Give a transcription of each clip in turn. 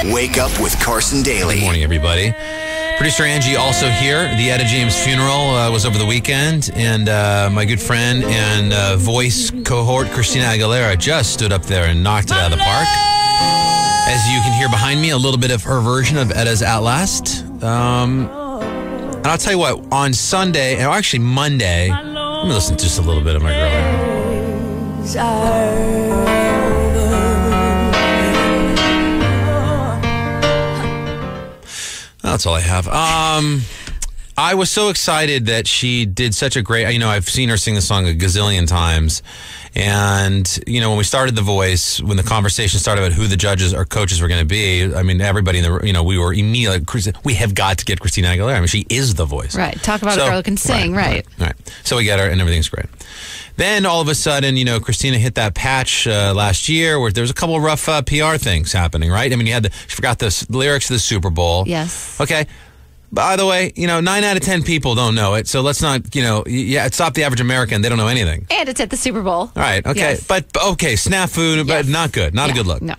Wake up with Carson Daly. Good morning, everybody. Producer Angie also here. The Etta James funeral was over the weekend, and my good friend and voice cohort, Christina Aguilera, just stood up there and knocked it out of the park. As you can hear behind me, a little bit of her version of Etta's At Last. And I'll tell you what, on Sunday, or actually Monday, let me listen to just a little bit of my girl here. That's all I have. I was so excited that she did such a great, I've seen her sing the song a gazillion times. And, when we started The Voice, when the conversation started about who the judges or coaches were going to be, everybody in the, we were immediately, we have got to get Christina Aguilera. She is The Voice. Right. Talk about a girl who can sing, right. So we get her and everything's great. Then all of a sudden, Christina hit that patch last year where there was a couple of rough PR things happening, right? She forgot the lyrics of the Super Bowl. Yes. Okay. By the way, 9 out of 10 people don't know it. So let's not, stop the average American. They don't know anything. And it's at the Super Bowl. All right. Okay. Yes. But okay. Snafu, but not good. Not a good look. No.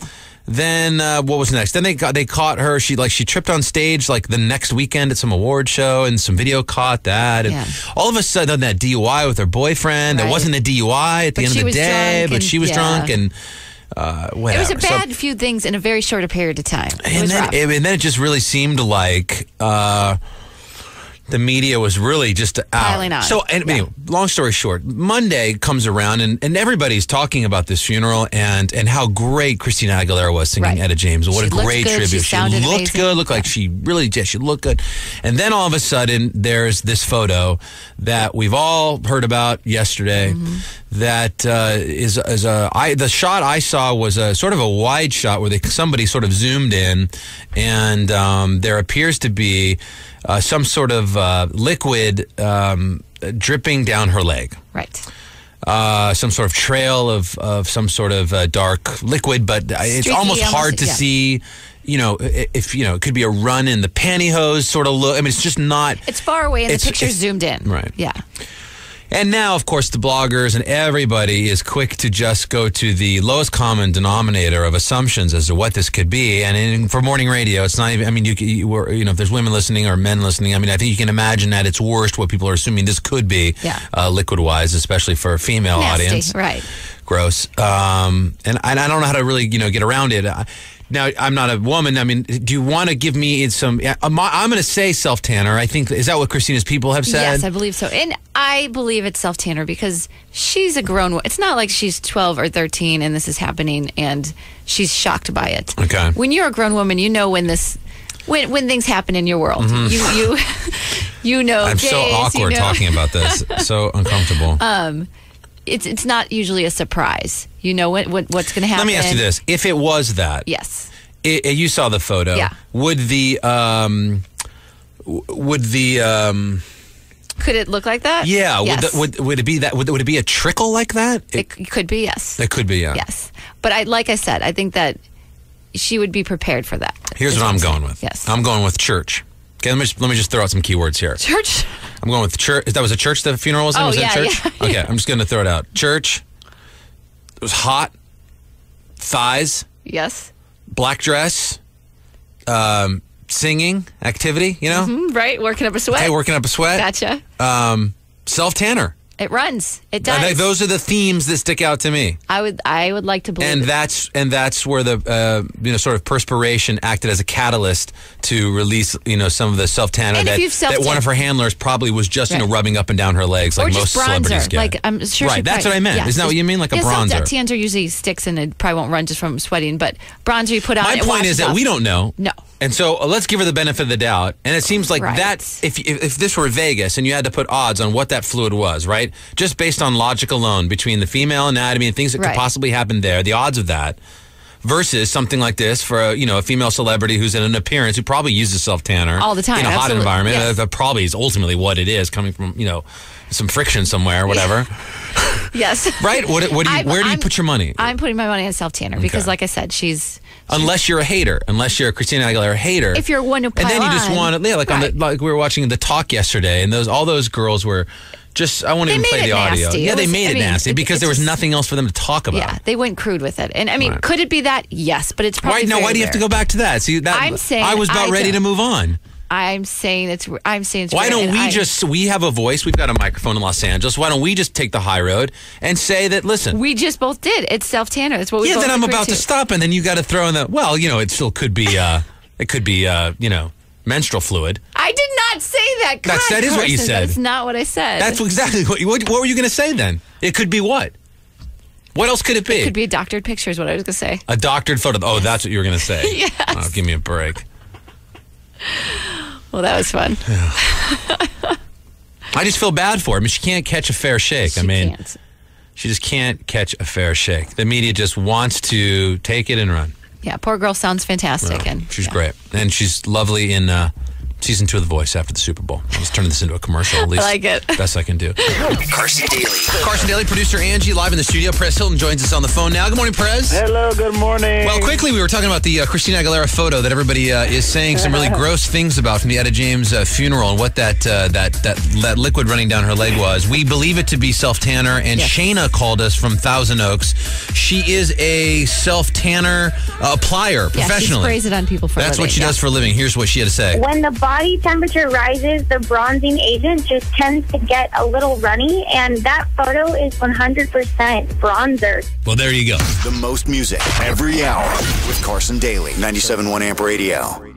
Then what was next? Then they caught her. She tripped on stage the next weekend at some award show, and some video caught that. And all of a sudden, that DUI with her boyfriend. Right. It wasn't a DUI at the end of the day, but she was drunk and whatever. It was a bad few things in a very short period of time. And then it just really seemed like the media was really just out. Piling on. So, anyway, long story short, Monday comes around and everybody's talking about this funeral and how great Christina Aguilera was singing Etta James. What a great tribute. She looked amazing. Good, looked like she really did. She looked good. And then all of a sudden, there's this photo that we've all heard about yesterday that the shot I saw was a sort of a wide shot where somebody sort of zoomed in, and there appears to be some sort of liquid dripping down her leg. Right. Some sort of trail of some sort of dark liquid, but it's almost hard to see, if, it could be a run in the pantyhose sort of look. It's just not. It's far away and the picture's zoomed in. Right. Yeah. And now, of course, the bloggers and everybody is quick to just go to the lowest common denominator of assumptions as to what this could be. And for morning radio, it's not even, if there's women listening or men listening, I think you can imagine at its worst what people are assuming this could be liquid-wise, especially for a female audience. Right. Gross. And I don't know how to really, get around it. Now, I'm not a woman. Do you want to give me some... I'm going to say self-tanner. I think... Is that what Christina's people have said? Yes, I believe so. And I believe it's self-tanner because she's a grown... It's not like she's 12 or 13 and this is happening and she's shocked by it. Okay. When you're a grown woman, you know when things happen in your world. You know. I'm so awkward talking about this. So uncomfortable. It's not usually a surprise. You know what's going to happen. Let me ask you this: if it was that, yes, you saw the photo. Yeah. Would the could it look like that? Yeah. Yes. Would it be that? Would it be a trickle like that? It could be. Yes. It could be. Yeah. Yes. But like I said, I think that she would be prepared for that. Here's what I'm going with. Yes. I'm going with church. Okay, let me just throw out some keywords here. Church? I'm going with church. That was a church the funeral was in? Was that church? Yeah. Okay, I'm just going to throw it out. Church. It was hot. Thighs. Yes. Black dress. Singing. Activity, right, working up a sweat. Okay, working up a sweat. Gotcha. Self-tanner. It runs. It does. Those are the themes that stick out to me. I would like to believe. And that's where the sort of perspiration acted as a catalyst to release some of the self-tanner that one of her handlers probably was just rubbing up and down her legs like most celebrities get. Like I'm sure. Right, that's what I meant. Yeah. Isn't that what you mean? Like a bronzer. Tanner usually sticks and it probably won't run just from sweating, but bronzer you put on. My point is that we don't know. No. And so let's give her the benefit of the doubt. And it seems like that, if this were Vegas and you had to put odds on what that fluid was, right? Just based on logic alone, between the female anatomy and things that could possibly happen there, the odds of that, versus something like this for a female celebrity who's in an appearance who probably uses self-tanner all the time in a hot environment. Yes. That probably is ultimately what it is, coming from, some friction somewhere or whatever. Yes. Right? Where do you put your money? I'm putting my money on self-tanner because, like I said, she's... Unless you're a hater, unless you're a Christina Aguilera hater. If you're one who pile and then you just want to, like we were watching The Talk yesterday, and all those girls were, I won't even play the audio. Nasty. Yeah, they made it nasty because there was nothing else for them to talk about. Yeah, they went crude with it. And I mean, could it be that? Yes, but it's probably why do you have to go back to that? See, I'm saying I was about ready to move on. I'm saying it's. Why don't we have a voice? We've got a microphone in Los Angeles. Why don't we just take the high road and say that? Listen, we just both did. It's self-tanner. That's what we. Yeah, both then I'm about to stop, and then you got to throw in the. Well, it still could be. It could be. Menstrual fluid. I did not say that. God, that is what you said. That's not what I said. That's exactly what were you going to say then? It could be what? What else could it be? It could be a doctored picture is what I was going to say. A doctored photo. Oh, that's what you were going to say. Yes. Oh, give me a break. Well, that was fun. I just feel bad for her. I mean, she can't catch a fair shake. Can't. She just can't catch a fair shake. The media just wants to take it and run. Yeah, poor girl sounds fantastic. And she's great. And she's lovely in season 2 of The Voice after the Super Bowl. Let's turn this into a commercial, at least. I like it. Best I can do. Carson Daly. Carson Daly, producer Angie, live in the studio. Perez Hilton joins us on the phone now. Good morning, Perez. Hello, good morning. Well, quickly, we were talking about the Christina Aguilera photo that everybody is saying some really gross things about from the Etta James funeral and what that liquid running down her leg was. We believe it to be self-tanner, and Shayna called us from Thousand Oaks. She is a self-tanner applier professionally. She sprays it on people for a living. That's what she does for a living. Here's what she had to say. When the body temperature rises, the bronzing agent just tends to get a little runny, and that photo is 100% bronzer. Well, there you go. The most music every hour with Carson Daly, 97.1 Amp Radio.